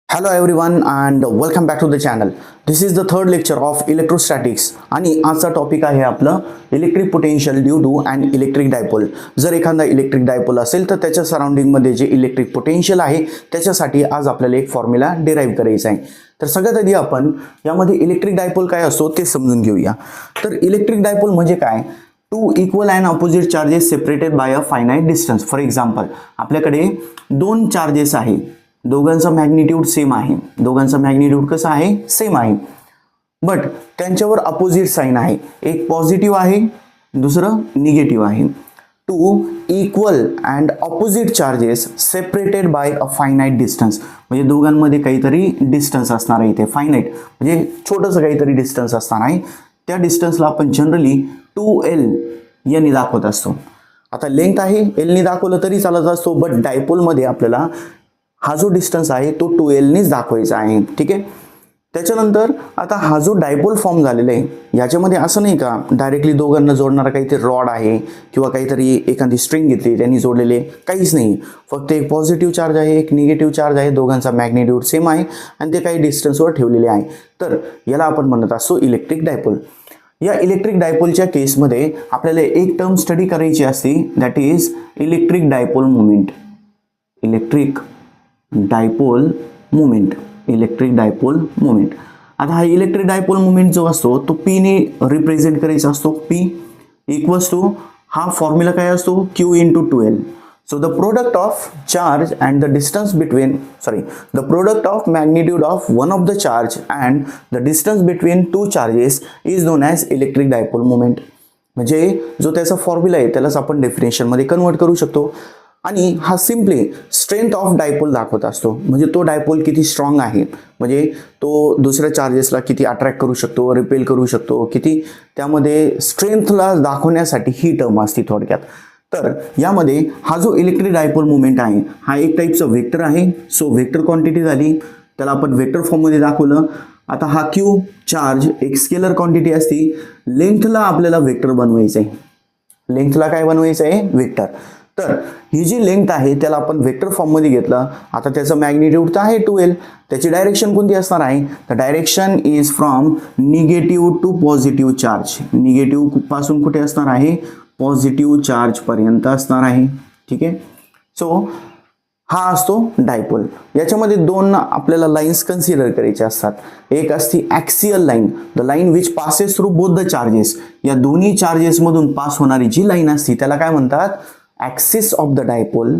Hello everyone and welcome back to the channel. This is the third lecture of electrostatics आणि आजचा topic आहे आपलं electric potential due to and electric dipole. जर एखादा electric dipole असेल तर त्याच्या सराउंडिंग मध्ये जे इलेक्ट्रिक पोटेन्शियल आहे त्याच्यासाठी आज आपल्याला एक फॉर्म्युला डिराईव्ह करायचा आहे. तर सगळ्यात आधी आपण यामध्ये इलेक्ट्रिक डायपोल काय असतो ते समजून घेऊया. तर इलेक्ट्रिक डायपोल म्हणजे काय? Two equal and opposite charges separated by a finite distance. For example आपल्याकडे दोन चार्जेस आहे, दोघांचा मॅग्निट्यूड सेम आहे, दोघांचा मॅग्निट्यूड कसा आहे? सेम आहे, बट त्यांच्यावर अपोजिट साइन आहे. एक पॉझिटिव्ह आहे, दुसरं निगेटिव्ह आहे. Two equal and opposite charges separated by a finite distance म्हणजे दोघांमध्ये काहीतरी डिस्टन्स असणार आहे. इथे फायनाइट म्हणजे छोटंसं काहीतरी डिस्टन्स असणार आहे. त्या डिस्टन्सला आपण जनरली 2L याने दाखवत असतो. आता लेंथ आहे L ने दाखवलं तरी चालत असतो, बट डायपोलमध्ये आपल्याला हा जो डिस्टन्स आहे तो 2L नेच दाखवायचा आहे. ठीक आहे. त्याच्यानंतर आता हा जो डायपोल फॉर्म झालेला आहे याच्यामध्ये असं नाही का डायरेक्टली दोघांना जोडणारा काहीतरी रॉड आहे किंवा काहीतरी एखादी स्ट्रिंग घेतली त्यांनी जोडलेले, काहीच नाही. फक्त एक पॉझिटिव्ह चार्ज आहे, एक निगेटिव्ह चार्ज आहे, दोघांचा मॅग्निट्यूड सेम आहे आणि ते काही डिस्टन्सवर ठेवलेले आहे. तर याला आपण म्हणत असतो इलेक्ट्रिक डायपोल. या इलेक्ट्रिक डायपोलच्या केसमध्ये आपल्याला एक टर्म स्टडी करायची असते, that is electric dipole moment. Electric dipole moment, electric dipole moment. आता हा इलेक्ट्रिक डायपोल मोमेंट जो असतो तो P ने रिप्रेझेंट करायचा असतो. P इक्वल्स टू हा फॉर्म्युला काय असतो? Q into 2L. So the product of charge and the distance between, the product of magnitude of one of the charge and the distance between two charges is known as electric dipole moment. म्हणजे जो त्याचा formula आहे त्यालाच आपण definition मध्ये convert करू शकतो आणि हा सिम्पली स्ट्रेंथ ऑफ डायपोल दाखवत असतो. म्हणजे तो डायपोल किती स्ट्रॉंग आहे, म्हणजे तो दुसऱ्या चार्जेसला किती अट्रॅक्ट करू शकतो, रिपेल करू शकतो, किती त्यामध्ये स्ट्रेंथला दाखवण्यासाठी ही टर्म असते थोडक्यात. तर यामध्ये हा जो इलेक्ट्रिक डायपोल मोमेंट आहे हा एक टाईपचा वेक्टर आहे. सो वेक्टर क्वांटिटी झाली, त्याला आपण वेक्टर फॉर्ममध्ये दाखवलं. आता हा Q चार्ज एक स्केलर क्वांटिटी असती. लेंथला आपल्याला वेक्टर बनवायचं आहे. लेंथला काय बनवायचं आहे? वेक्टर. तर ही जी लेंथ आहे त्याला आपण वेक्टर फॉर्ममध्ये घेतलं. आता त्याचं मॅग्निट्यूड तर आहे 2L. त्याची डायरेक्शन कोणती असणार आहे? The direction is from negative to positive charge. Negative पासून कुठे असणार आहे? पॉझिटिव्ह चार्ज पर्यंत असणार आहे. ठीक आहे. सो हा असतो डायपोल. याच्यामध्ये दोन आपल्याला लाईन्स कन्सिडर करायचे असतात. एक असती axial line, the line which passes through both the charges. या दोन्ही चार्जेस मधून पास होणारी जी लाईन असती त्याला काय म्हणतात? ॲक्सिस ऑफ द डायपोल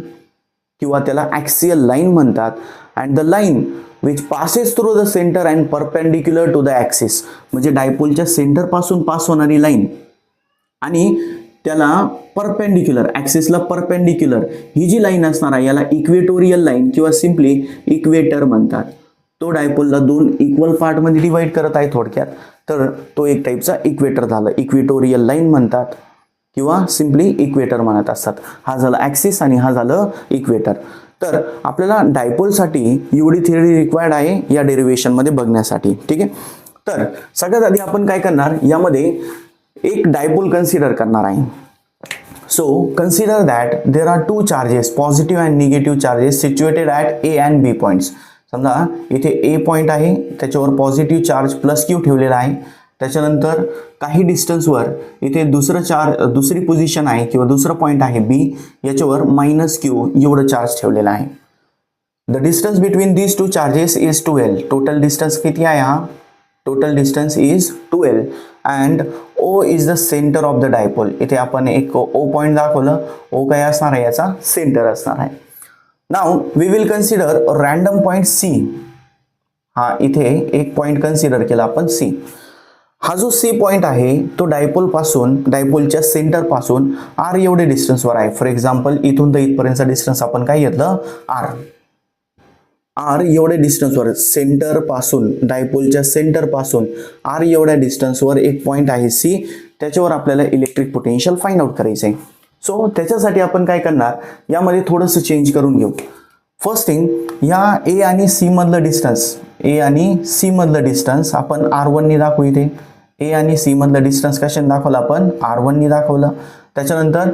किंवा त्याला ॲक्सियल लाईन म्हणतात. And the line which passes through the centre and perpendicular to the axis म्हणजे डायपोलच्या सेंटर पासून पास होणारी लाईन आणि त्याला परपेंडिक्युलर, ॲक्सिसला परपेंडिक्युलर ही जी लाईन असणार आहे याला इक्वेटोरियल लाईन किंवा सिम्पली इक्वेटर म्हणतात. तो डायपोलला दोन इक्वल पार्टमध्ये डिवाइड करत आहे थोडक्यात. तर तो एक टाईपचा इक्वेटर झाला, इक्वेटोरियल लाईन म्हणतात किंवा सिम्पली इक्वेटर म्हणत असतात. हा झाला ॲक्सिस आणि हा झालं इक्वेटर. तर आपल्याला डायपोलसाठी एवढी थिअरी रिक्वायर्ड आहे या डेरिव्हेशनमध्ये बघण्यासाठी. ठीक आहे. तर सगळ्यात आधी आपण काय करणार, यामध्ये एक डायपोल कन्सिडर करणार आहे. So consider that there are two charges, positive and negative charges situated at A and B points. समजा इथे A पॉईंट आहे, त्याच्यावर पॉझिटिव्ह चार्ज +Q ठेवलेला आहे. त्याच्यानंतर काही डिस्टन्सवर इथे दुसरी पोझिशन आहे किंवा दुसरं पॉईंट आहे B, याच्यावर -Q एवढं चार्ज ठेवलेलं आहे. The distance between these two charges is 2L. Total distance किती आहे? हा total distance is 2L and O is the centre of the dipole. इथे आपण एक O पॉईंट दाखवलं. O काय असणार आहे? याचा सेंटर असणार आहे. Now we will consider random point C. हा इथे एक पॉईंट कन्सिडर केला आपण C. हा जो C पॉईंट आहे तो डायपोलच्या सेंटर पासून R एवढे डिस्टन्सवर आहे. फॉर एक्झाम्पल इथून तर इथपर्यंतचा डिस्टन्स आपण काय घेतलं? R एवढ्या डिस्टन्सवर सेंटर पासून, डायपोलच्या सेंटर पासून R एवढ्या डिस्टन्सवर एक पॉईंट आहे C. त्याच्यावर आपल्याला इलेक्ट्रिक पोटेन्शियल फाइंड आउट करायचं आहे. सो त्याच्यासाठी आपण काय करणार, यामध्ये थोडंसं चेंज करून घेऊ. फर्स्ट थिंग, या A आणि C मधलं डिस्टन्स आपण R1 ने दाखवू. इथे A आणि C मधलं डिस्टन्स कशाने दाखवलं? आपण R1 ने दाखवलं. त्याच्यानंतर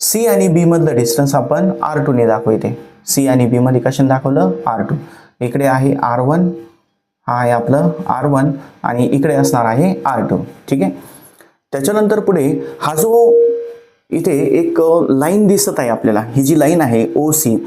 C आणि B मधलं डिस्टन्स आपण R2 ने दाखवू. इथे C आणि B मध्ये कशाने दाखवलं? R2. इकडे आहे R1, हा आहे आपलं R1 आणि इकडे असणार आहे R2. ठीक आहे. त्याच्यानंतर पुढे हा जो इथे एक लाईन दिसत आहे आपल्याला, ही जी लाईन आहे OC,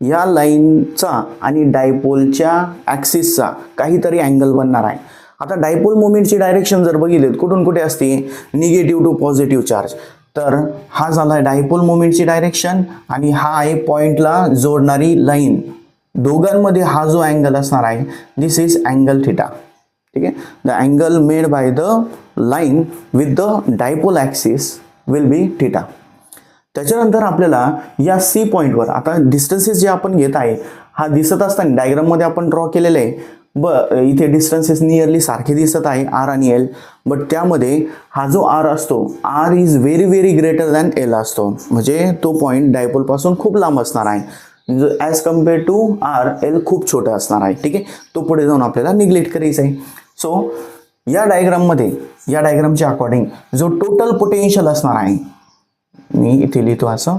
या लाईनचा आणि डायपोलच्या ॲक्सिसचा काहीतरी अँगल बनणार आहे. आता डायपोल मोमेंटची डायरेक्शन जर बघितलीत कुठून कुठे असते, निगेटिव्ह टू पॉझिटिव्ह चार्ज. तर हा झाला डायपोल मोमेंटची डायरेक्शन आणि हा आहे पॉइंटला जोडणारी लाईन. दोघांमध्ये हा जो अँगल असणार आहे, दिस इज अँगल थिटा. ठीक आहे. The angle made by the line with the dipole axis will be theta. त्याच्यानंतर आपल्याला या C पॉईंटवर आता डिस्टन्सेस जे आपण घेत आहे, हा दिसत असताना डायग्राममध्ये आपण ड्रॉ केलेले आहे. इथे डिस्टन्सेस नियरली सारखे दिसत आहे R आणि L, बट त्यामध्ये हा जो R असतो, R is very very greater than L असतो. म्हणजे तो पॉईंट डायपोलपासून खूप लांब असणार आहे. As compare to R, L खूप छोटा असणार आहे. ठीक आहे. तो पुढे जाऊन आपल्याला निग्लेक्ट करायचा आहे. सो या डायग्रामच्या अकॉर्डिंग जो टोटल पोटेन्शियल असणार आहे, मी इथे लिहितो असं,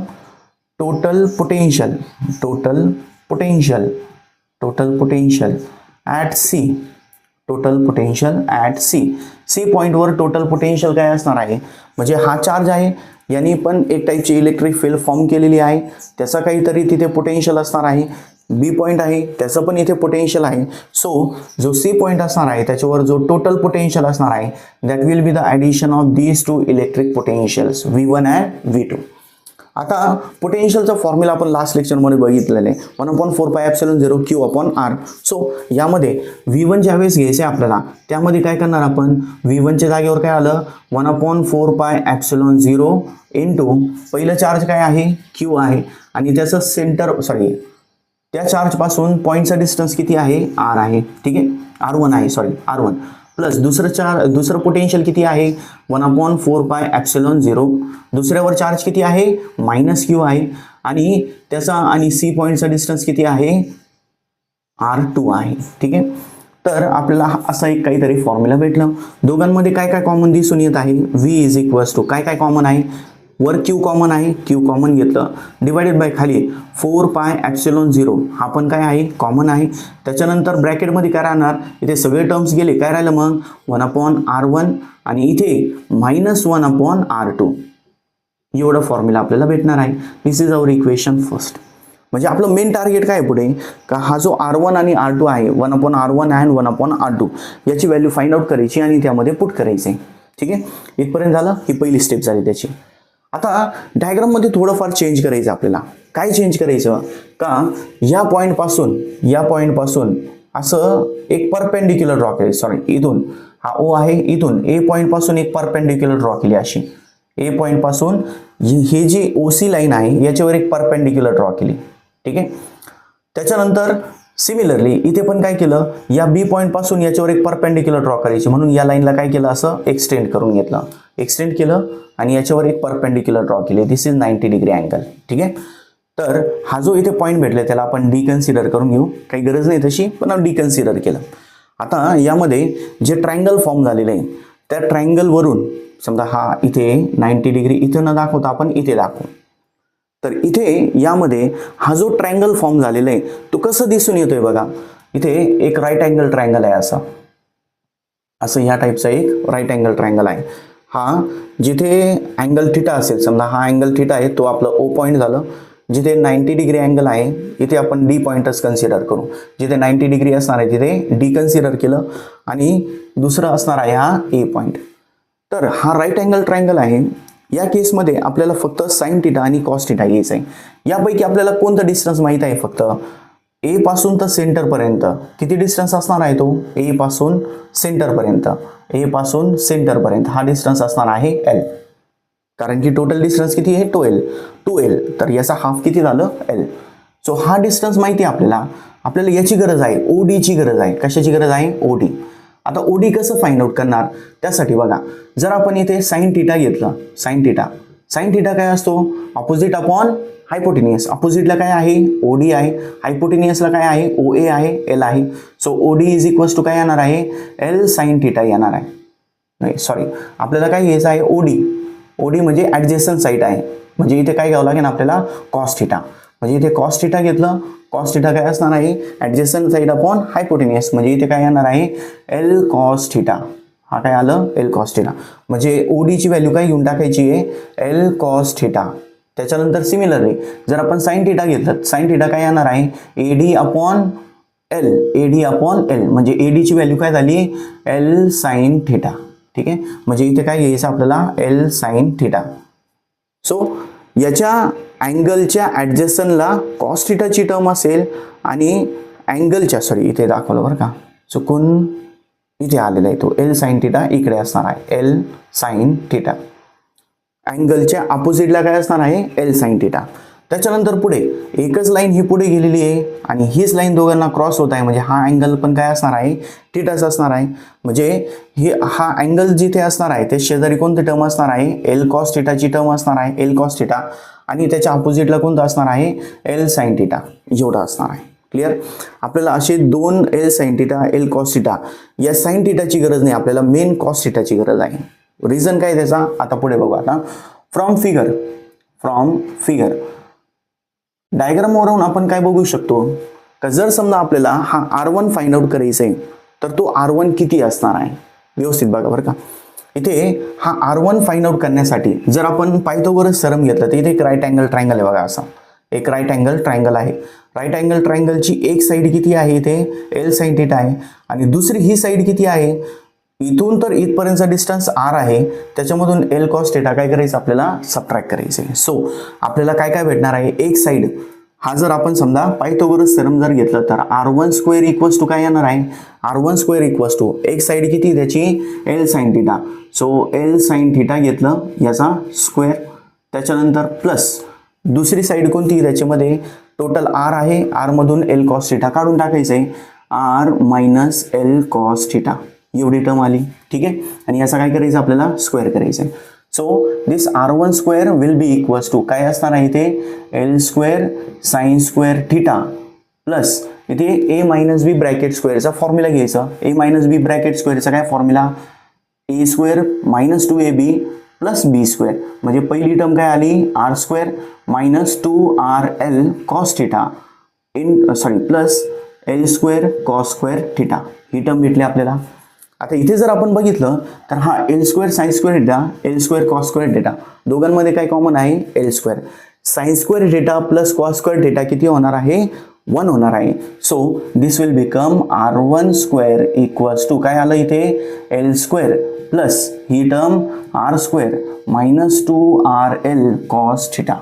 total potential at C, total potential at C पॉईंटवर टोटल पोटेन्शियल काय असणार आहे, म्हणजे हा चार्ज आहे, यांनी पण एक टाईपची इलेक्ट्रिक फील्ड फॉर्म केलेली आहे, त्याचा काहीतरी तिथे पोटेन्शियल असणार आहे. B पॉईंट आहे, त्याचं पण इथे पोटेन्शियल आहे. सो जो C पॉईंट असणार आहे त्याच्यावर जो टोटल पोटेन्शियल असणार आहे, that will be the addition of these two electric potentials V1 and V2. आता पोटेन्शियलचा फॉर्म्युला आपण लास्ट लेक्चरमध्ये बघितलेलं आहे, 1/4πε0 Q/R. सो यामध्ये V1 ज्यावेळेस घ्यायचं आहे आपल्याला, त्यामध्ये काय करणार आपण, V1च्या जागेवर काय आलं, 1/4πε0 इंटू पहिलं चार्ज काय आहे, Q आहे, आणि त्याचं त्या चार्जपासून पॉईंटचा डिस्टन्स किती आहे, R आहे. ठीक आहे. R1 आहे, R1 प्लस दुसरं पोटेन्शियल किती आहे, 1/4πε0. दुसऱ्यावर चार्ज किती आहे, -Q आहे, आणि त्याचा आणि C पॉईंटचा डिस्टन्स किती आहे, R2 आहे. ठीक आहे. तर आपल्याला असा एक काहीतरी फॉर्म्युला भेटलं. दोघांमध्ये काय काय कॉमन दिसून येत आहे, V इज इक्वल्स टू काय काय कॉमन आहे, वर Q कॉमन आहे, Q कॉमन घेतलं, डिवायडेड बाय खाली 4πε0 हा पण काय आहे, कॉमन आहे. त्याच्यानंतर ब्रॅकेटमध्ये काय राहणार, इथे सगळे टर्म्स गेले, काय राहिलं मग 1/R1 आणि इथे -1/R2. एवढं फॉर्म्युला आपल्याला भेटणार आहे. दिस इज आवर इक्वेशन फर्स्ट. म्हणजे आपलं मेन टार्गेट काय पुढे, का हा जो R1 आणि R2 आहे, 1/R1 अँड 1/R2, याची व्हॅल्यू फाइंड आउट करायची आणि त्यामध्ये पुट करायचे. ठीक आहे. इथपर्यंत झालं, ही पहिली स्टेप झाली त्याची. आता डायग्राममध्ये थोडंफार चेंज करायचं आपल्याला. काय चेंज करायचं, का या पॉईंटपासून असं एक परपेंडिक्युलर ड्रॉ केली, इथून हा O आहे, इथून A पॉईंटपासून एक परपेंडिक्युलर ड्रॉ केली अशी. A पॉईंटपासून हे जी OC लाईन आहे याच्यावर एक परपेंडिक्युलर ड्रॉ केली. ठीक आहे. त्याच्यानंतर सिमिलरली इथे पण काय केलं, या B पॉईंटपासून याच्यावर एक परपेंडिक्युलर ड्रॉ करायची, म्हणून या लाईनला काय केलं, असं एक्सटेंड केलं आणि याच्यावर एक परपेंडिक्युलर ड्रॉ केली. दिस इज 90 डिग्री अँगल. ठीक आहे. तर हा जो इथे पॉईंट भेटला त्याला आपण डिकन्सिडर करून घेऊ, काही गरज नाही तशी, पण आपण डिकन्सिडर केलं. आता यामध्ये जे ट्रायंगल फॉर्म झालेलं आहे, त्या ट्रायंगलवरून समजा हा इथे 90 डिग्री इथे न दाखवता आपण इथे दाखवू. तर इथे यामध्ये हा जो ट्रायंगल फॉर्म झालेला आहे तो कसं दिसून येतोय बघा. इथे एक राईट अँगल ट्रायंगल आहे, असं ह्या टाईपचा एक राईट अँगल ट्रायंगल आहे. हा जिथे अँगल थिटा असेल, समजा हा अँगल थिटा आहे, तो आपलं O पॉईंट झालं. जिथे 90 डिग्री अँगल आहे इथे आपण D पॉईंटच कन्सिडर करू. जिथे 90 डिग्री असणार आहे तिथे D कन्सिडर केलं आणि दुसरं असणार आहे हा A पॉईंट. तर हा राईट अँगल ट्रायंगल आहे. या केसमध्ये आपल्याला फक्त साइन थिटा आणि कॉस थिटा घ्यायचा आहे. यापैकी आपल्याला कोणतं डिस्टन्स माहित आहे, फक्त A पासून तर सेंटरपर्यंत किती डिस्टन्स असणार आहे, तो A पासून सेंटरपर्यंत हा डिस्टन्स असणार आहे L. कारण की टोटल डिस्टन्स किती आहे, 2L. तर याचा हाफ किती झालं, L. सो हा डिस्टन्स माहिती आहे आपल्याला याची गरज आहे, OD ची गरज आहे. कशाची गरज आहे, OD. आता OD कसं फाइंड आउट करणार, त्यासाठी बघा, जर आपण इथे साइन थिटा घेतलं, साइन थिटा काय असतो, ऑपोजिट अपॉन हायपोटेनियस. ऑपोजिटला काय आहे, OD आहे, हायपोटेनियसला काय आहे, OA आहे, L आहे. So OD is equals to काय येणार आहे, L साइन थिटा येणार आहे. नाही सॉरी, आपल्याला काय घ्यायचं आहे, OD म्हणजे ॲडजेसंट साईड आहे. म्हणजे इथे काय घ्यावं लागेल आपल्याला, कॉस थिटा. म्हणजे इथे कॉस थिटा घेतलं, कॉस थिटा काय असणार आहे, ॲडजस्टंट साईड अपॉन हायपोटेनियस, म्हणजे इथे काय येणार आहे एल कॉस थिटा. हा काय आलं एल कॉस थिटा, म्हणजे ओडीची व्हॅल्यू काय घेऊन टाकायची आहे एल कॉस थिटा. त्याच्यानंतर सिमिलरली जर आपण साइन थिटा घेतलं, साइन थिटा काय येणार आहे AD upon L, AD upon L, म्हणजे एडीची व्हॅल्यू काय झाली एल साइन थिटा. ठीक आहे, म्हणजे इथे काय घ्यायचं आपल्याला एल साइन थिटा. सो याच्या अँगलच्या ॲडजस्टंटला कॉस थिटाची टर्म असेल आणि अँगलच्या इथे दाखवलं बरं का चुकून, इथे आलेला आहे तो एल साइन थिटा इकडे असणार आहे एल साइन थिटा. अँगलच्या अपोजिटला काय असणार आहे एल साइन थिटा. त्याच्यानंतर पुढे एकच लाईन ही पुढे गेलेली आहे आणि हीच लाईन दोघांना क्रॉस होत आहे, म्हणजे हा अँगल पण काय असणार आहे थिटाच असणार आहे. म्हणजे हा अँगल जिथे असणार आहे ते शेजारी कोणती टर्म असणार आहे एल कॉस थिटाची टर्म असणार आहे एल कॉस थिटा, आणि त्याच्या अपोजिटला कोणतं असणार आहे एल साइन थिटा एवढा असणार आहे. क्लिअर. आपल्याला असे दोन L sine theta L cos theta, या साइन थिटाची गरज नाही, आपल्याला मेन कॉस थिटाची गरज आहे. रिझन काय त्याचा आता पुढे बघू. आता फ्रॉम फिगर डायग्रामवरून आपण काय बघू शकतो का, जर समजा आपल्याला हा R1 फाइंड आउट करायचा आहे तर तो R1 किती असणार आहे, व्यवस्थित बघा बरं का. इथे हा R1 फाइंड आउट करण्यासाठी जर आपण पायथागोरस थेरम घेतलं तर इथे एक राईट अँगल ट्रायंगल आहे बघा, असा एक राईट अँगल ट्रायंगल आहे. राईट अँगल ट्रायंगलची एक साईड किती आहे इथे एल साइन थिटा आहे आणि दुसरी ही साईड किती आहे, इथून तर इथपर्यंतचा डिस्टन्स R आहे, त्याच्यामधून एल कॉस थिटा काय करायचं आपल्याला सबट्रॅक्ट करायचं आहे. सो आपल्याला काय काय भेटणार आहे, एक साईड हा जर आपण समजा पायथागोरस थेरम जर घेतलं तर R1 स्क्वेअर इक्वल्स टू काय येणार आहे R1 स्क्वेअर इक्वल्स टू एक साईड किती त्याची L sine theta, so L sine theta घेतलं याचा स्क्वेअर, त्याच्यानंतर प्लस दुसरी साईड कोणती त्याच्यामध्ये टोटल R आहे, R मधून एल कॉस थिटा काढून टाकायचं आहे, R minus L cos theta एवढी टर्म आली. ठीक आहे, आणि याचा काय करायचं आपल्याला स्क्वेअर करायचं आहे. So this R1 square will be equals to काय असणार आहे इथे L square sine square theta plus इथे ए मायनस बी ब्रॅकेट स्क्वेअरचा फॉर्म्युला घ्यायचा. ए मायनस बी ब्रॅकेट स्क्वेअरचा काय formula A square minus 2ab plus B square, म्हणजे पहिली टर्म काय आली R square minus 2RL cos theta plus L square cos square theta, ही टर्म भेटली आपल्याला. आता इथे जर आपण बघितलं तर हा L square sine square theta L square cos square theta दोघांमध्ये काय कॉमन आहे L square. Sine square theta plus cos square theta किती होणार आहे 1 होणार आहे. So this will become R1 square equals to काय आलं इथे एल स्क्वेअर प्लस ही term R square minus 2RL cos theta.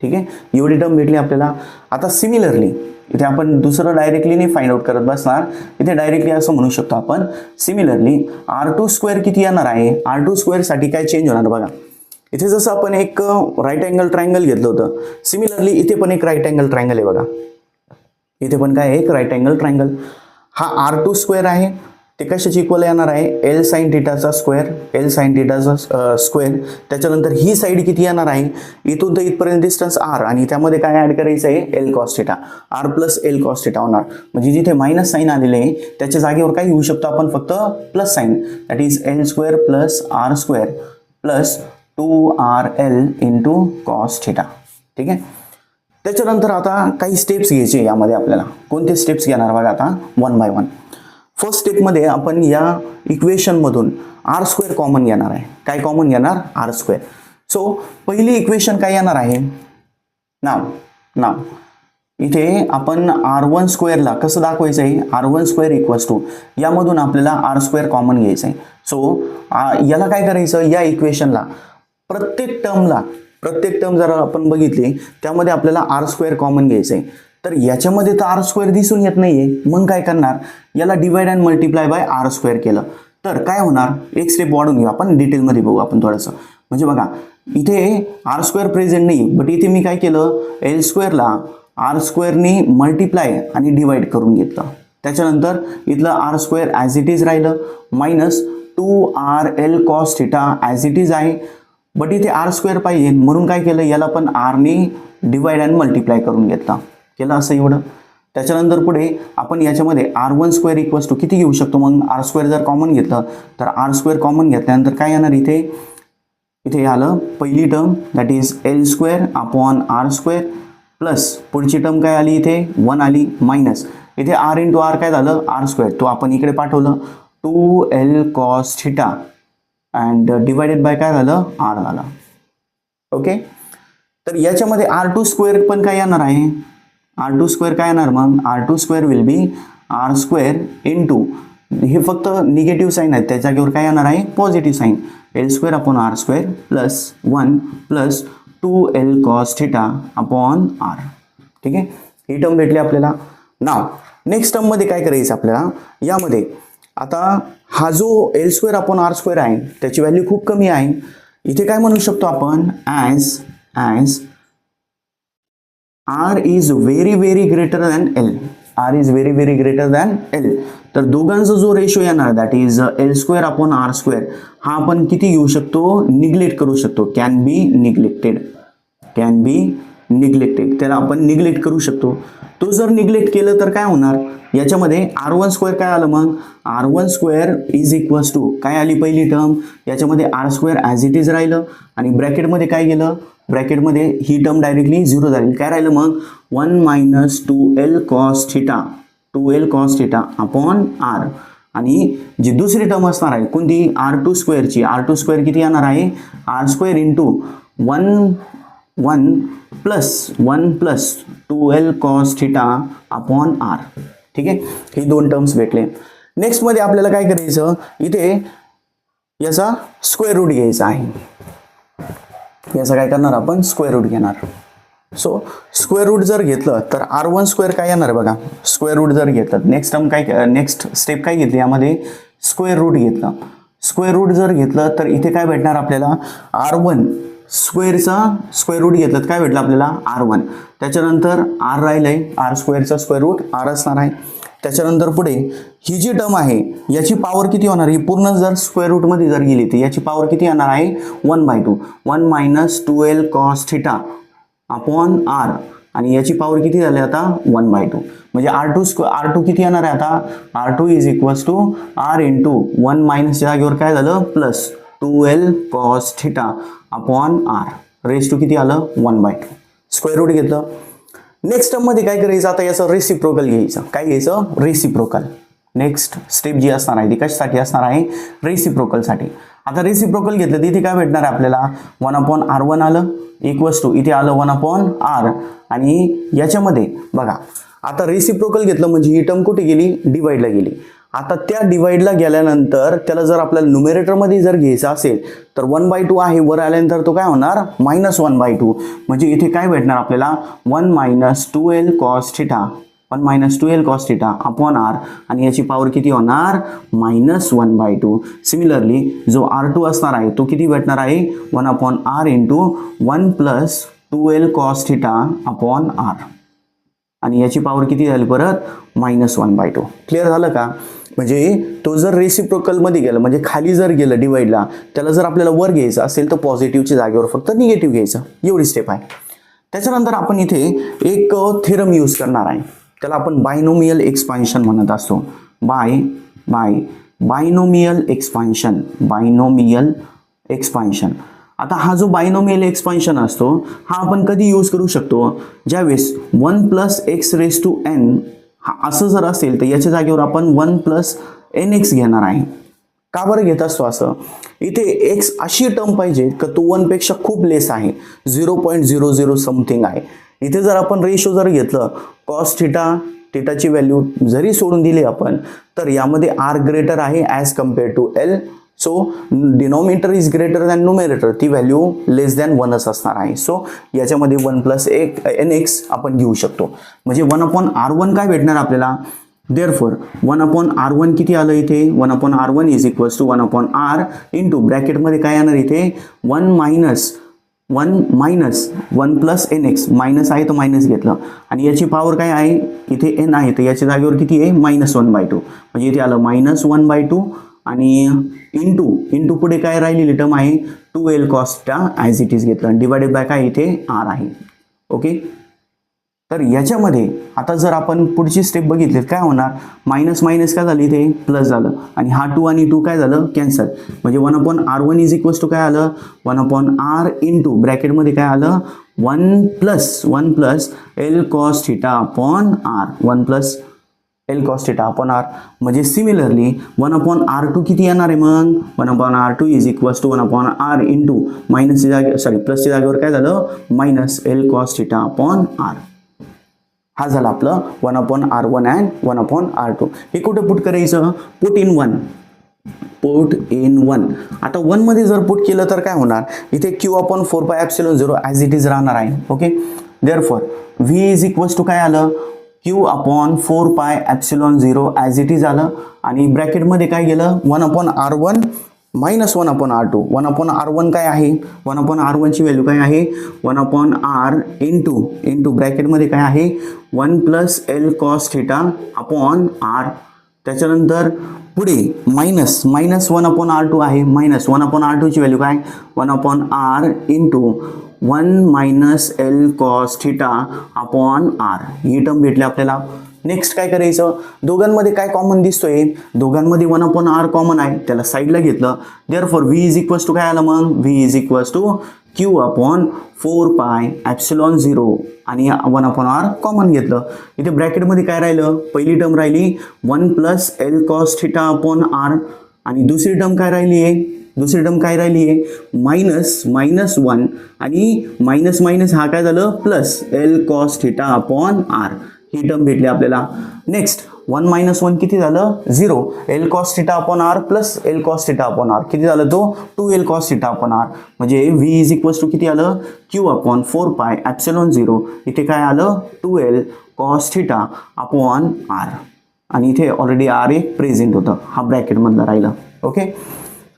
ठीक आहे, एवढी टर्म भेटली आपल्याला. आता सिमिलरली इथे आपण दुसरं डायरेक्टली नाही फाइंड आउट करत बसणार, इथे डायरेक्टली असं म्हणू शकतो आपण सिमिलरली R2 स्क्वेअर किती येणार आहे, R2 स्क्वेअर साठी काय चेंज होणार बघा. इथे जसं आपण एक राईट अँगल ट्रायंगल घेतलं होतं, सिमिलरली इथे पण एक राईट अँगल ट्रायंगल आहे बघा, इथे पण काय एक राईट अँगल ट्रायंगल. हा R2 स्क्वेअर आहे ते कशाची इक्वल येणार आहे एल साइन थिटाचा स्क्वेअर, एल साइन थिटाचा स्क्वेअर. त्याच्यानंतर ही साईड किती येणार आहे इथून तर इथपर्यंत डिस्टन्स R आणि त्यामध्ये काय ॲड करायचं आहे L cos theta, R plus L cos theta होणार. म्हणजे जिथे मायनस साईन आलेले आहे त्याच्या जागेवर काय घेऊ शकतो आपण फक्त plus sine, that is L square plus R square plus 2RL into cos theta. ठीक आहे, त्याच्यानंतर आता काही स्टेप्स घ्यायचे यामध्ये आपल्याला. कोणते स्टेप्स घेणार बघा आता वन बाय वन. फर्स्ट स्टेपमध्ये आपण या इक्वेशनमधून R स्क्वेअर कॉमन घेणार आहे. काय कॉमन घेणार R स्क्वेअर. सो पहिली इक्वेशन काय येणार आहे नाव इथे आपण R1 स्क्वेअरला कसं दाखवायचं आहे R1 स्क्वेअर इक्वल्स टू यामधून आपल्याला R स्क्वेअर कॉमन घ्यायचं आहे. सो याला काय करायचं या इक्वेशनला प्रत्येक टर्म जर आपण बघितली त्यामध्ये आपल्याला R स्क्वेअर कॉमन घ्यायचं आहे. तर याच्यामध्ये तर R स्क्वेअर दिसून येत नाहीये, मग काय करणार याला divide and multiply by R square केलं तर काय होणार, एक स्टेप वाढून घेऊ आपण, डिटेलमध्ये बघू आपण थोडंसं. म्हणजे बघा इथे R स्क्वेअर प्रेझेंट नाही, बट इथे मी काय केलं एल स्क्वेअरला R स्क्वेअरनी मल्टिप्लाय आणि डिवाइड करून घेतलं. त्याच्यानंतर इथलं R square as it is राहिलं minus 2RL cos theta as it is आहे, बट इथे R स्क्वेअर पाहिजे म्हणून काय केलं याला पण Rने डिवाइड अँड मल्टिप्लाय करून घेतला केलं असं एवढं. त्याच्यानंतर पुढे आपण याच्यामध्ये R1 स्क्वेअर इक्वल्स टू किती घेऊ शकतो, मग R स्क्वेअर जर कॉमन घेतलं तर R स्क्वेअर कॉमन घेतल्यानंतर काय येणार इथे आलं पहिली term that is L square upon R square plus पुढची टर्म काय आली इथे 1 आली मायनस इथे आर इंटू आर काय झालं आर स्क्वेअर तो आपण इकडे पाठवलं 2l cos theta and divided by काय झालं आर झालं. ओके तर याच्यामध्ये R2 स्क्वेअर पण काय येणार आहे R2 स्क्वेअर काय येणार मग R2 square will be R square into हे फक्त निगेटिव्ह साईन आहेत त्या जागेवर काय येणार आहे positive sine L square upon R square plus 1 plus 2l cos theta upon R. ठीक आहे ही टर्म भेटली आपल्याला. नाव नेक्स्ट टर्म मध्ये काय करायचं आपल्याला यामध्ये आता हा जो L square upon R square आहे त्याची व्हॅल्यू खूप कमी आहे इथे काय म्हणू शकतो आपण as R is very greater than L R is very greater than L तर दोघांचा जो रेशो येणार that is L square upon R square हा आपण किती घेऊ शकतो निग्लेक्ट करू शकतो कॅन बी निग्लेक्टेड त्याला आपण निग्लेक्ट करू शकतो. तो जर निग्लेक्ट केलं तर काय होणार याच्यामध्ये R1 स्क्वेअर काय आलं मग R1 square is equals to काय आली पहिली टर्म याच्यामध्ये R square as it is राहिलं आणि ब्रॅकेटमध्ये काय गेलं ब्रॅकेटमध्ये ही टर्म डायरेक्टली 0 झाली काय राहिलं मग 1 minus 2l cos theta upon R आणि जी दुसरी टर्म असणार आहे कोणती R2 स्क्वेअरची R2 स्क्वेअर किती येणार आहे R square into 1 plus 2l cos theta upon R. ठीक आहे हे दोन टर्म्स भेटले. नेक्स्ट मध्ये आपल्याला काय करायचं इथे याचा स्क्वेअर रूट घ्यायचा आहे याचा काय करणार आपण स्क्वेअर रूट घेणार. सो स्क्वेअर रूट जर घेतलं तर R1 स्क्वेअर काय येणार बघा स्क्वेअर रूट जर घेतलं नेक्स्ट स्टेप काय घेतली यामध्ये स्क्वेअर रूट घेतलं स्क्वेअर रूट जर घेतलं तर इथे काय भेटणार आपल्याला R1 स्क्वेअरचा स्क्वेअर रूट घेतलं काय भेटलं आपल्याला R1 त्याच्यानंतर R राहिलंय आर स्क्वेअरचा स्क्वेअर रूट आर असणार आहे. त्याच्यानंतर पुढे ही जी टर्म आहे याची पॉवर किती होणार ही पूर्ण जर स्क्वेअर रूटमध्ये जर गेली तर याची पॉवर किती येणार आहे 1/2 1 minus 2l cos theta upon R आणि याची पॉवर किती झाली आता 1/2 म्हणजे R2 किती येणार आहे आता R2 is equals to r into 1 minus जागेवर काय झालं plus 2l cos theta upon r raise to किती आलं 1/2 स्क्वेअर रूट घेतलं. नेक्स्ट टर्म मध्ये काय करायचं आता याचं रेसिप्रोकल घ्यायचं काय घ्यायचं रेसिप्रोकल. नेक्स्ट स्टेप जी असणार आहे ती कशासाठी असणार आहे रेसिप्रोकलसाठी. आता रेसिप्रोकल घेतलं तर इथे काय भेटणार आहे आपल्याला 1/r1 आलं इक्वल्स टू इथे आलं 1/r आणि याच्यामध्ये बघा आता रेसिप्रोकल घेतलं म्हणजे ही टर्म कुठे गेली डिवाइडला गेली. आता त्या डिवाइडला गेल्यानंतर त्याला जर आपल्याला न्यूमरेटरमध्ये जर घ्यायचं असेल तर 1/2 आहे वर आल्यानंतर तो काय होणार -1/2 म्हणजे इथे काय भेटणार आपल्याला 1 minus 2l cos theta upon R आणि याची पॉवर किती होणार -1/2. सिमिलरली जो R2 असणार आहे तो किती भेटणार आहे 1/r into 1 plus 2l cos theta upon R आणि याची पॉवर किती झाली परत -1/2. क्लिअर झालं का म्हणजे तो जर रेसिप्रोकल मध्ये गेला म्हणजे खाली जर गेलं डिवाइडला त्याला जर आपल्याला वर घ्यायचं असेल तर पॉझिटिव्हच्या जागेवर फक्त निगेटिव्ह घ्यायचं एवढी स्टेप आहे. त्याच्यानंतर आपण इथे एक थेरम यूज करणार आहे त्याला आपण बायनोमियल एक्सपान्शन म्हणत असतो बायनोमियल एक्सपान्शन. आता हा जो बायनोमियल एक्सपान्शन असतो हा आपण कधी यूज करू शकतो ज्यावेळेस 1 plus x raise to n हा असं जर असेल तर याच्या जागेवर आपण 1 प्लस nx घेणार आहे. का बरं घेत असतो असं इथे x अशी टर्म पाहिजे का तो 1 पेक्षा खूप लेस आहे 0.00 समथिंग आहे. इथे जर आपण रेशो जर घेतलं cos थिटाची व्हॅल्यू जरी सोडून दिली आपण तर यामध्ये r ग्रेटर आहे as compare to l. So denominator is greater than numerator ती व्हॅल्यू लेस दॅन 1च असणार आहे. सो याच्यामध्ये 1 प्लस nx आपण घेऊ शकतो म्हणजे 1/r1 काय भेटणार आपल्याला देअरफॉर 1/r1 किती आलं इथे 1/r1 is equals to 1/r into ब्रॅकेटमध्ये काय येणार इथे 1 मायनस 1 प्लस nx मायनस आहे तर मायनस घेतलं आणि याची पॉवर काय आहे इथे n आहे तर याच्या जागेवर किती आहे -1/2 म्हणजे इथे आलं -1/2 आणि इंटू पुढे काय राहिलेली टर्म आहे 2l cos theta as it is घेतलं डिवायडेड बाय काय इथे r आहे. ओके तर याच्यामध्ये आता जर आपण पुढची स्टेप बघितली काय होणार, मायनस मायनस काय झाली इथे प्लस झालं आणि हा 2 आणि 2 काय झालं कॅन्सल, म्हणजे 1/r1 इज इक्वल्स टू काय आलं 1/r इंटू ब्रॅकेटमध्ये काय आलं 1 plus L cos theta upon R, 1 plus L cos theta upon R. म्हणजे सिमिलरली 1/r2 किती येणार आहे मग 1/r2 is equals to 1/r into मायनसच्या जागे प्लसच्या जागेवर काय झालं minus L cos theta upon R. हा झाला आपलं 1/r1 अँड 1/r2. हे कुठे पुट करायचं, पुट इन 1. आता 1 मध्ये जर पुट केलं तर काय होणार, इथे q/4πε0 ॲज इट इज राहणार आहे. Okay, therefore v is equals to काय आलं q/4πε0 ॲज इट इज आलं आणि ब्रॅकेटमध्ये काय गेलं 1/r1 मायनस 1/r2. 1/r1 काय आहे 1/r1 ची व्हॅल्यू काय आहे 1/r इंटू ब्रॅकेटमध्ये काय आहे 1 plus L cos theta upon r. त्याच्यानंतर पुढे मायनस 1/r2 आहे, मायनस 1/r2 ची व्हॅल्यू काय 1/r into 1 minus L cos theta upon R. ही टर्म भेटली आपल्याला. नेक्स्ट काय करायचं, दोघांमध्ये काय कॉमन दिसतोय, दोघांमध्ये 1/r कॉमन आहे, त्याला साईडला घेतलं. Therefore v is equals to काय आलं मग v is equals to q/4πε0 आणि 1/r कॉमन घेतलं. इथे ब्रॅकेटमध्ये काय राहिलं, पहिली टर्म राहिली 1 plus L cos theta upon R आणि दुसरी टर्म काय राहिली आहे मायनस 1 आणि मायनस मायनस हा काय झालं plus L cos theta upon R. ही टर्म भेटली आपल्याला. नेक्स्ट 1 - 1 किती झालं 0. L cos theta upon R plus L cos theta upon R किती झालं तो 2 L cos theta upon R. म्हणजे v इज इक्वल्स टू किती आलं q/4πε0. इथे काय आलं 2l cos theta upon R आणि इथे ऑलरेडी आर एक प्रेझेंट होतं, हा ब्रॅकेट मधला राहिला. ओके,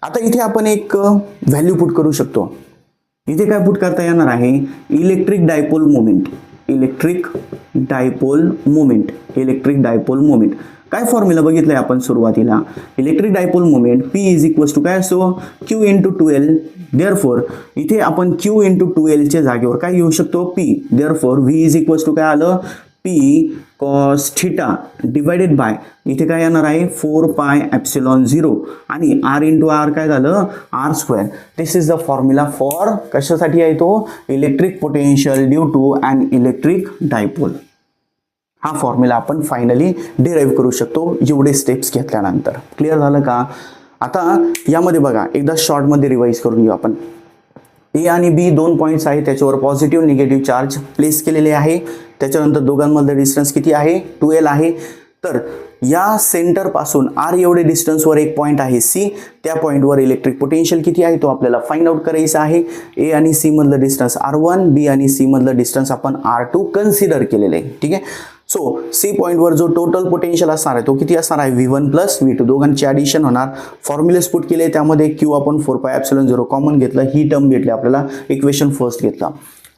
आता इथे आपण एक व्हॅल्यू पुट करू शकतो. इथे काय पुट करता येणार आहे इलेक्ट्रिक डायपोल मोमेंट. काय फॉर्म्युला बघितलंय आपण सुरुवातीला, electric dipole moment P is equals to काय असतो Q इंटू 2L. देअरफॉर इथे आपण Q इंटू 2L च्या जागेवर काय घेऊ शकतो P. Therefore V is equals to काय आलं P cos theta divided by इथे काय येणार आहे 4πε0 आणि r इंटू आर काय झालं r². This is the formula for कशासाठी आहे तो electric potential due to an electric dipole. हा फॉर्म्युला आपण फायनली डिराईव्ह करू शकतो एवढे स्टेप्स घेतल्यानंतर. क्लिअर झालं का. आता यामध्ये बघा एकदा शॉर्टमध्ये रिवाइज करून घेऊ आपण. ए आणि बी दोन पॉईंट्स आहेत, त्याच्यावर पॉझिटिव्ह निगेटिव्ह चार्ज प्लेस केलेले आहे. त्याच्यानंतर दोघांमधलं डिस्टन्स किती आहे 2l आहे. तर या सेंटर पासून r एवढे डिस्टन्सवर एक पॉईंट आहे C. त्या पॉईंटवर इलेक्ट्रिक पोटेन्शियल किती आहे तो आपल्याला फाइंड आउट करायचा आहे. A आणि C मधलं डिस्टन्स r1, B आणि C मधलं डिस्टन्स आपण r2 कन्सिडर केलेलं आहे. ठीक आहे. सो C पॉईंटवर जो टोटल पोटेन्शियल असणार आहे तो किती असणार आहे v1 प्लस v2. दोघांची ॲडिशन होणार. फॉर्म्युलेस पुट केले, त्यामध्ये q/4πε0 कॉमन घेतलं, ही टर्म भेटली आपल्याला. इक्वेशन फर्स्ट घेतला.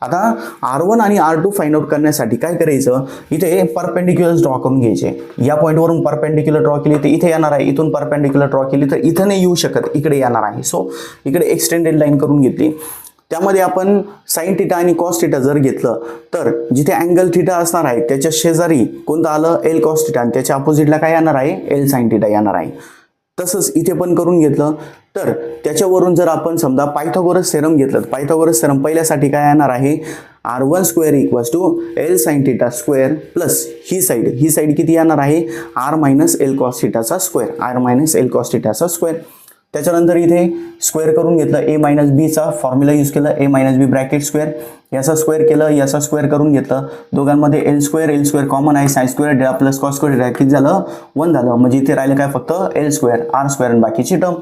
आता r1 आणि r2 फाइंड आउट करण्यासाठी काय करायचं, इथे परपेंडिक्युलर्स ड्रॉ करून घ्यायचे. या पॉईंटवरून परपेंडिक्युलर ड्रॉ केली तर इथे येणार आहे, इथून परपेंडिक्युलर ड्रॉ केली तर इथं नाही येऊ शकत, इकडे येणार आहे. सो इकडे एक्सटेंडेड लाईन करून घेतली. त्यामध्ये आपण साइन थिटा आणि कॉस थिटा जर घेतलं तर जिथे अँगल थिटा असणार आहे त्याच्या शेजारी कोणतं आलं एल कॉस थिटा आणि त्याच्या अपोजिटला काय येणार आहे एल साइन थिटा येणार आहे. तसंच इथे पण करून घेतलं तर त्याच्यावरून जर आपण समजा पायथागोरस थेरम घेतलं, पायथागोरस थेरम पहिल्यासाठी काय येणार आहे r1² equals to L sine theta square plus ही साईड किती येणार आहे r मायनस एल कॉस थिटाचा स्क्वेअर. त्याच्यानंतर इथे स्क्वेअर करून घेतलं, a मायनस बीचा फॉर्म्युला यूज केला, a minus B bracket square, याचा स्क्वेअर केलं, याचा स्क्वेअर करून घेतलं. दोघांमध्ये एल स्क्वेअर कॉमन आहे, sine square theta plus cos square किती झालं 1 झालं. म्हणजे इथे राहिलं काय फक्त एल स्क्वेअर r² आणि बाकीची टर्म.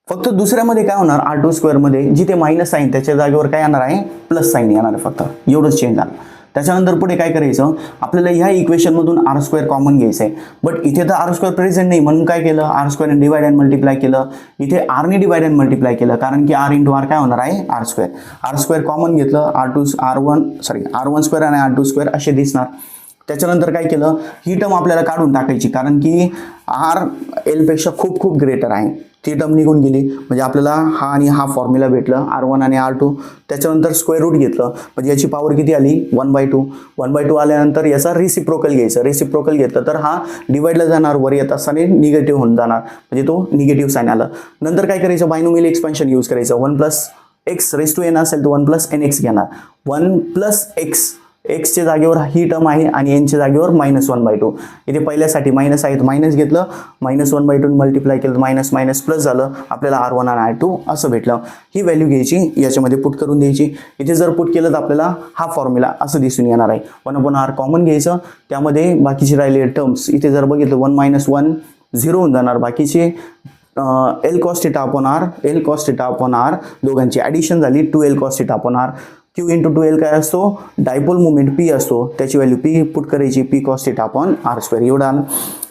फक्त दुसऱ्यामध्ये काय होणार r2² मध्ये जिथे मायनस साईन त्याच्या जागेवर काय येणार आहे प्लस साईन येणार आहे, फक्त एवढंच चेंज झालं. त्याच्यानंतर पुढे काय करायचं आपल्याला ह्या इक्वेशन मधून r² कॉमन घ्यायचं आहे. बट इथे तर r² प्रेझेंट नाही म्हणून काय केलं r² ने डिवाइड अँड मल्टिप्लाय केलं. इथे r ने डिवाइड अँड मल्टिप्लाय केलं कारण की r इंटू आर काय होणार आहे r² कॉमन घेतलं. r1² आणि r2² असे दिसणार. त्याच्यानंतर काय केलं, ही टर्म आपल्याला काढून टाकायची कारण की आर एलपेक्षा खूप खूप ग्रेटर आहे. ती टर्म निघून गेली म्हणजे आपल्याला हा आणि हा फॉर्म्युला भेटलं R1 आणि R2. त्याच्यानंतर स्क्वेअर रूट घेतलं म्हणजे याची पॉवर किती आली 1/2. 1/2 आल्यानंतर याचा रिसिप्रोकल घ्यायचं. रिसिप्रोकल घेतलं तर हा डिवाइडला जाणार, वर येत असताना निगेटिव्ह होऊन जाणार म्हणजे तो निगेटिव्ह साइन आलं. नंतर काय करायचं, बायनोमियल एक्सपान्शन यूज करायचं. 1 + x रेज टू n असेल तर 1 + nx घेणार. 1 + x, एक्सच्या जागेवर ही टर्म आहे आणि एनच्या जागेवर -1/2. इथे पहिल्यासाठी मायनस आहेत, मायनस घेतलं, -1/2 मल्टिप्लाय केलं, मायनस मायनस प्लस झालं, आपल्याला R1 आणि R2 असं भेटलं. ही व्हॅल्यू घ्यायची, याच्यामध्ये पुट करून द्यायची. इथे जर पुट केलं तर आपल्याला हा फॉर्म्युला असं दिसून येणार आहे. 1/r कॉमन घ्यायचं, त्यामध्ये बाकीचे राहिलेले टर्म्स इथे जर बघितलं 1 - 1 0 होऊन जाणार. बाकीचे L cos θ upon r, L cos θ upon r दोघांची ॲडिशन झाली 2L cos θ upon r. Q × 2L काय असतो, डायपोल मुवमेंट P असतो, त्याची व्हॅल्यू P पुट करायची, P cos θ upon r². एवढं आलं.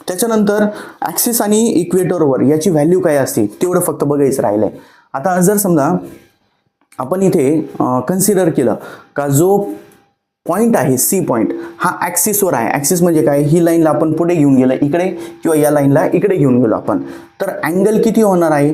त्याच्यानंतर ॲक्सिस आणि इक्वेटरवर याची व्हॅल्यू काय असते तेवढं फक्त बघायचं राहिलं आहे. आता जर समजा आपण इथे कन्सिडर केलं का जो पॉईंट आहे C पॉईंट हा ॲक्सिसवर आहे. ॲक्सिस म्हणजे काय, ही लाईनला आपण पुढे घेऊन गेलं इकडे किंवा या लाईनला इकडे घेऊन गेलो आपण, तर अँगल किती होणार आहे,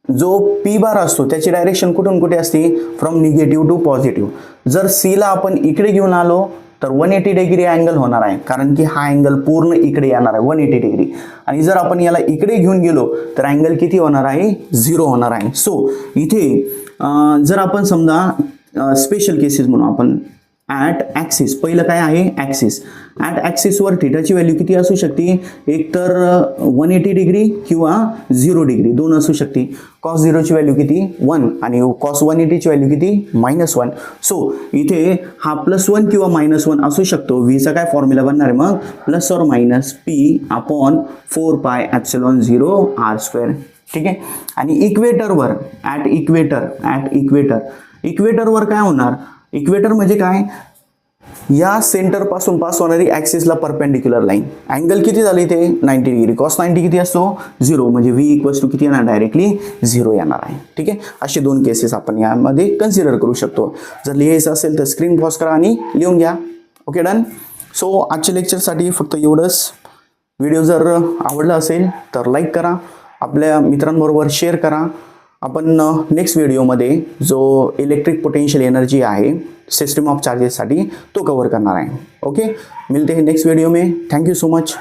जो P बार असतो त्याची डायरेक्शन कुठून कुठे असते, फ्रॉम निगेटिव्ह टू पॉझिटिव्ह. जर C ला आपण इकडे घेऊन आलो तर 180 डिग्री अँगल होणार आहे कारण की हा अँगल पूर्ण इकडे येणार आहे 180 डिग्री. आणि जर आपण याला इकडे घेऊन गेलो तर अँगल किती होणार आहे, 0 होणार आहे. सो इथे जर आपण समजा स्पेशल केसेस म्हणून आपण ॲट ॲक्सिस, पहिलं काय आहे ॲक्सिस, ॲट ॲक्सिसवर थीटाची व्हॅल्यू किती असू शकते, एक तर 180 डिग्री किंवा 0 डिग्री दोन असू शकते. कॉस 0ची व्हॅल्यू किती 1 आणि कॉस 180ची व्हॅल्यू किती -1. सो इथे हा +1 किंवा -1 असू शकतो. व्हीचा काय फॉर्म्युला बनणार आहे मग ±P/4πε0r². ठीक आहे. आणि इक्वेटरवर ॲट इक्वेटरवर काय होणार, इक्वेटर म्हणजे काय, या सेंटर पासून पास होणारी ॲक्सिसला परपेंडिक्युलर लाईन. अँगल किती झाली ते 90 डिग्री. कॉस 90 किती असतो 0 म्हणजे V = किती येणार, डायरेक्टली 0 येणार आहे. ठीक आहे. असे दोन केसेस आपण यामध्ये कन्सिडर करू शकतो. जर लिहायचं असेल तर स्क्रीन पॉज करा आणि लिहून घ्या. Okay, done. सो आजच्या लेक्चरसाठी फक्त एवढंच. व्हिडिओ जर आवडला असेल तर लाईक करा, आपल्या मित्रांबरोबर शेअर करा. आपण नेक्स्ट व्हिडिओमध्ये जो इलेक्ट्रिक पोटेन्शियल एनर्जी आहे सिस्टम ऑफ चार्जेससाठी तो कवर करणार आहे. ओके, मिलते हैं नेक्स्ट वीडियो में. Thank you so much.